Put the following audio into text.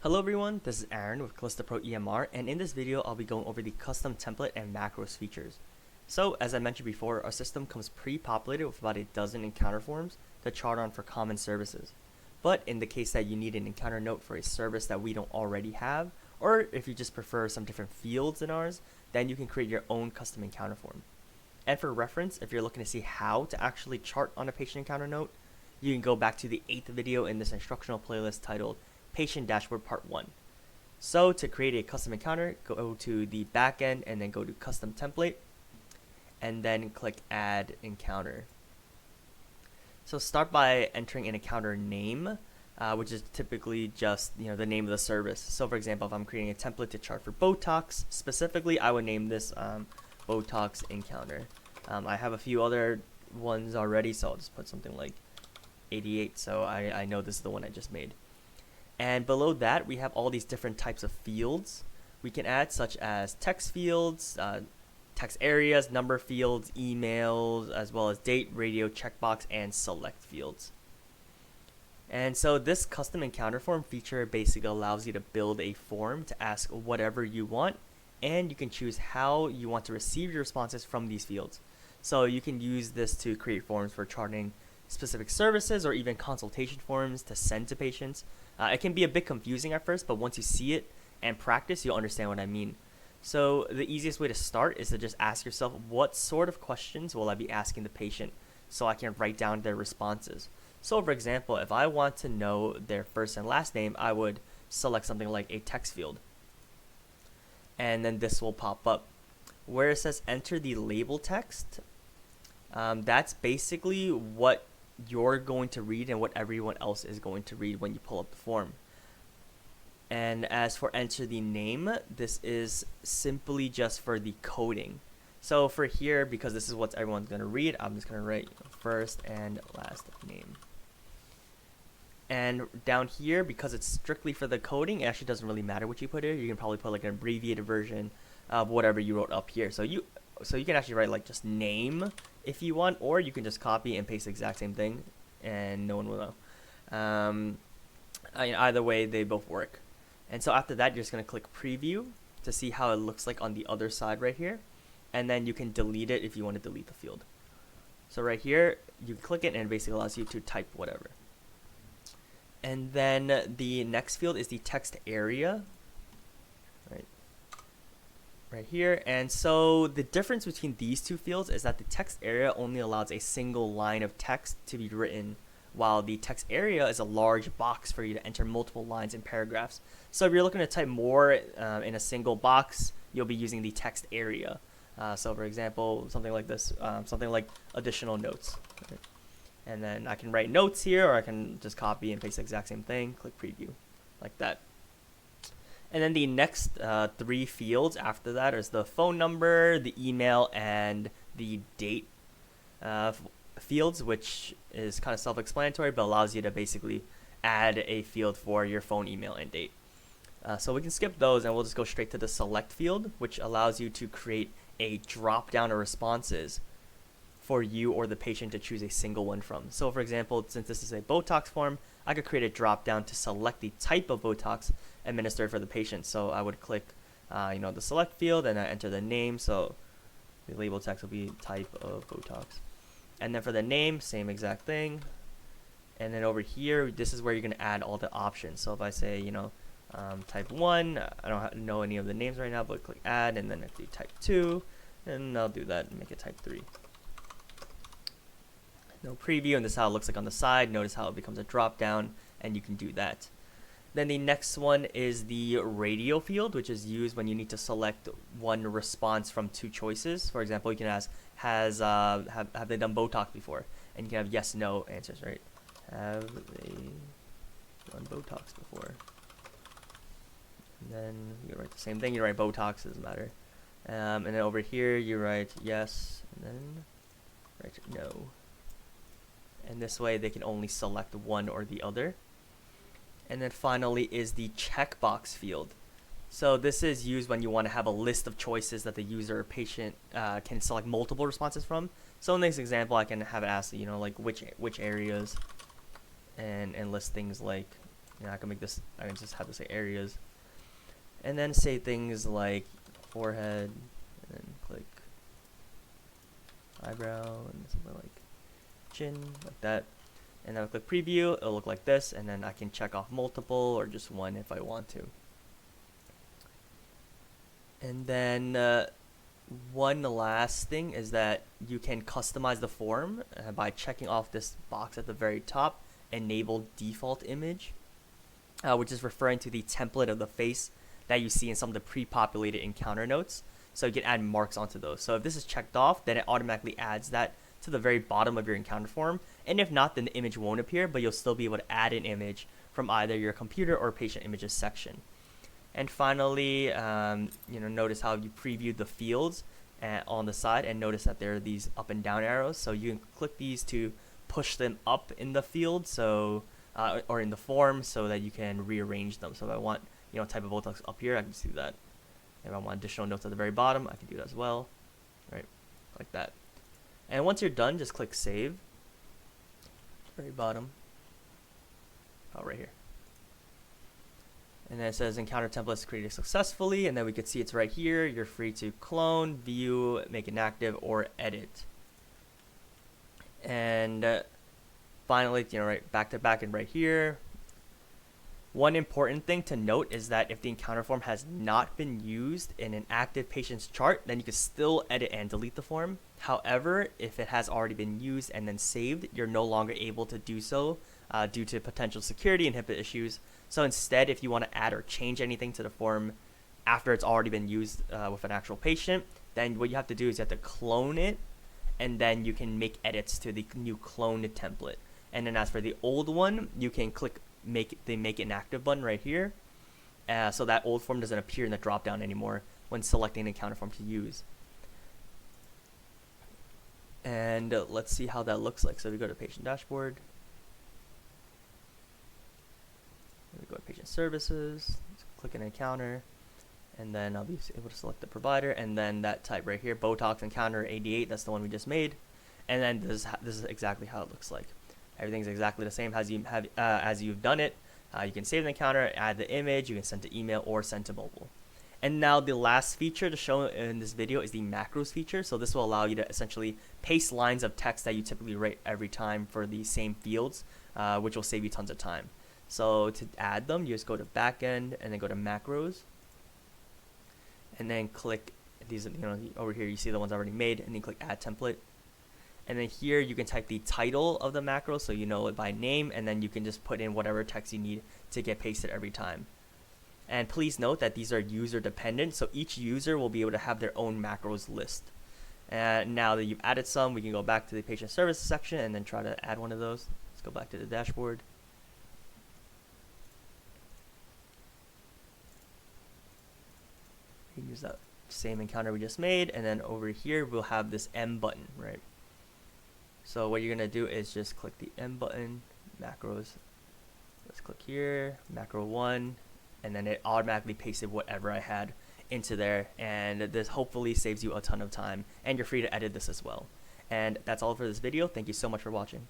Hello everyone, this is Aaron with Callisto Pro EMR, and in this video I'll be going over the custom template and macros features. So as I mentioned before, our system comes pre-populated with about a dozen encounter forms to chart on for common services. But in the case that you need an encounter note for a service that we don't already have, or if you just prefer some different fields in ours, then you can create your own custom encounter form. And for reference, if you're looking to see how to actually chart on a patient encounter note, you can go back to the 8th video in this instructional playlist titled Patient Dashboard Part 1. So to create a custom encounter, go to the backend and then go to custom template and then click add encounter. So start by entering an encounter name, which is typically just the name of the service. So for example, if I'm creating a template to chart for Botox, specifically I would name this Botox encounter. I have a few other ones already, so I'll just put something like 88 so I know this is the one I just made. And below that, we have all these different types of fields we can add, such as text fields, text areas, number fields, emails, as well as date, radio, checkbox, and select fields. And so this custom encounter form feature basically allows you to build a form to ask whatever you want, and you can choose how you want to receive your responses from these fields. So you can use this to create forms for charting specific services or even consultation forms to send to patients. It can be a bit confusing at first, but once you see it and practice, you'll understand what I mean. So the easiest way to start is to just ask yourself, what sort of questions will I be asking the patient so I can write down their responses. So for example, if I want to know their first and last name, I would select something like a text field. And then this will pop up. Where it says enter the label text, that's basically what you're going to read and what everyone else is going to read when you pull up the form. And as for enter the name, this is simply just for the coding. So for here, because this is what everyone's going to read, I'm just going to write first and last name. And down here, because it's strictly for the coding, it actually doesn't really matter what you put here. You can probably put like an abbreviated version of whatever you wrote up here. So you can actually write like just name if you want, or you can just copy and paste the exact same thing and no one will know. Either way, they both work. And so after that, you're just going to click preview to see how it looks like on the other side right here. And then you can delete it if you want to delete the field. So right here, you click it and it basically allows you to type whatever. And then the next field is the text area. Right here. And so the difference between these two fields is that the text area only allows a single line of text to be written, while the text area is a large box for you to enter multiple lines and paragraphs. So if you're looking to type more in a single box, you'll be using the text area. So for example, something like this, something like additional notes. Right? And then I can write notes here, or I can just copy and paste the exact same thing, click preview, like that. And then the next three fields after that is the phone number, the email, and the date fields, which is kind of self-explanatory, but allows you to basically add a field for your phone, email, and date. So we can skip those, and we'll just go straight to the select field, which allows you to create a drop-down of responses for you or the patient to choose a single one from. So for example, since this is a Botox form, I could create a drop-down to select the type of Botox administered for the patient. So I would click the select field and I enter the name. So the label text will be type of Botox. And then for the name, same exact thing. And then over here, this is where you're going to add all the options. So if I say, type 1, I don't know any of the names right now, but click add, and then I do type 2, and I'll do that and make it type 3. No preview, and this is how it looks like on the side. Notice how it becomes a drop down, and you can do that. Then the next one is the radio field, which is used when you need to select one response from two choices. For example, you can ask, have they done Botox before? And you can have yes, no answers, right? Have they done Botox before? And then you write the same thing. You write Botox, doesn't matter. And then over here, you write yes, and then write no. And this way they can only select one or the other. And then finally is the checkbox field. So this is used when you want to have a list of choices that the user or patient can select multiple responses from. So in this example, I can have it ask, like which areas, and list things like I can make this, I can just have to say areas, and then say things like forehead, and then click eyebrow, and something like chin, like that. And then I'll click preview, it'll look like this, and then I can check off multiple or just one if I want to. And then one last thing is that you can customize the form by checking off this box at the very top, enable default image, which is referring to the template of the face that you see in some of the pre-populated encounter notes. So you can add marks onto those. So if this is checked off, then it automatically adds that to the very bottom of your encounter form. And if not, then the image won't appear, but you'll still be able to add an image from either your computer or patient images section. And finally, notice how you previewed the fields on the side, and notice that there are these up and down arrows. So you can click these to push them up in the field, so or in the form, so that you can rearrange them. So if I want, type of Botox up here, I can just do that. If I want additional notes at the very bottom, I can do that as well, right? Like that. And once you're done, just click save. Very bottom. Oh, right here. And then it says encounter templates created successfully, and then we could see it's right here. You're free to clone, view, make inactive, or edit. And finally, right back to back and right here. One important thing to note is that if the encounter form has not been used in an active patient's chart, then you can still edit and delete the form. However, if it has already been used and then saved, you're no longer able to do so due to potential security and HIPAA issues. So instead, if you want to add or change anything to the form after it's already been used with an actual patient, then what you have to do is you have to clone it, and then you can make edits to the new cloned template. And then as for the old one, you can click make inactive button right here, so that old form doesn't appear in the drop down anymore when selecting an encounter form to use. And let's see how that looks like. So we go to patient dashboard, we go to patient services, click an encounter, and then I'll be able to select the provider, and then that type right here, Botox encounter 88, that's the one we just made. And then this is exactly how it looks like. Everything's exactly the same as you've done it. You can save the encounter, add the image, you can send to email or send to mobile. And now the last feature to show in this video is the macros feature. So this will allow you to essentially paste lines of text that you typically write every time for the same fields, which will save you tons of time. So to add them, you just go to backend and then go to macros, and then click these. Over here you see the ones already made, and then click add template. And then here you can type the title of the macro, so you know it by name, and then you can just put in whatever text you need to get pasted every time. And please note that these are user dependent, so each user will be able to have their own macros list. And now that you've added some, we can go back to the patient services section and then try to add one of those. Let's go back to the dashboard. You use that same encounter we just made, and then over here we'll have this M button, right? So what you're going to do is just click the M button, macros. Let's click here, macro 1, and then it automatically pasted whatever I had into there, and this hopefully saves you a ton of time, and you're free to edit this as well. And that's all for this video. Thank you so much for watching.